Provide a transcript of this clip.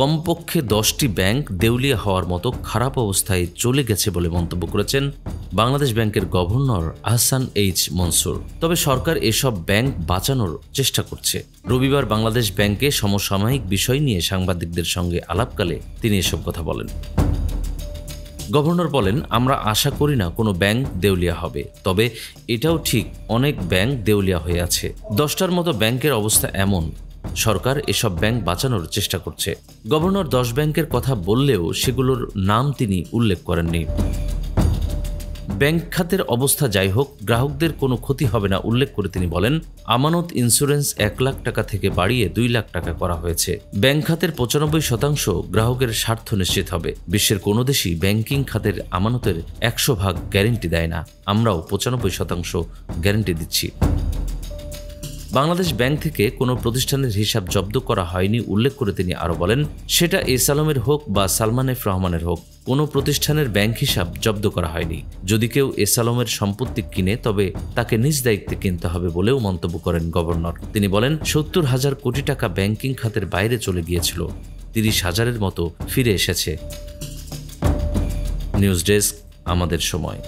কমপক্ষে 10টি ব্যাংক দেউলিয়া হওয়ার মতো খারাপ অবস্থায় চলে গেছে বলে মন্তব্য করেছেন বাংলাদেশ ব্যাংকের গভর্নর আহসান এইচ মনসুর। তবে সরকার এসব ব্যাংক বাঁচানোর চেষ্টা করছে। রবিবার বাংলাদেশ ব্যাংকে সমসাময়িক বিষয় নিয়ে সাংবাদিকদের সঙ্গে আলাপকালে তিনি এসব কথা বলেন। গভর্নর বলেন, আমরা আশা করি না কোনো ব্যাংক দেউলিয়া হবে, তবে এটাও ঠিক অনেক ব্যাংক দেউলিয়া হয়ে আছে। 10টার মতো ব্যাংকের অবস্থা এমন, সরকার এসব ব্যাংক বাঁচানোর চেষ্টা করছে। গভর্নর 10 ব্যাংকের কথা বললেও সেগুলোর নাম তিনি উল্লেখ করেননি। ব্যাংক খাতের অবস্থা যাই হোক, গ্রাহকদের কোনো ক্ষতি হবে না উল্লেখ করে তিনি বলেন, আমানত ইন্স্যুরেন্স 1 লাখ টাকা থেকে বাড়িয়ে 2 লাখ টাকা করা হয়েছে। ব্যাংক খাতের 95% গ্রাহকের স্বার্থ নিশ্চিত হবে। বিশ্বের কোনো দেশই ব্যাংকিং খাতের আমানতের 100% গ্যারেন্টি দেয় না। আমরাও 95% গ্যারেন্টি দিচ্ছি। বাংলাদেশ ব্যাংক থেকে কোনো প্রতিষ্ঠানের হিসাব জব্দ করা হয়নি উল্লেখ করে তিনি আরও বলেন, সেটা এস আলমের হোক বা সালমান এফ রহমানের হোক, কোনো প্রতিষ্ঠানের ব্যাংক হিসাব জব্দ করা হয়নি। যদি কেউ এস আলমের সম্পত্তি কিনে তবে তাকে নিজ দায়িত্বে কিনতে হবে বলেও মন্তব্য করেন গভর্নর। তিনি বলেন, 70,000 কোটি টাকা ব্যাংকিং খাতের বাইরে চলে গিয়েছিল, 30,000-এর মতো ফিরে এসেছে। নিউজ ডেস্ক, আমাদের সময়।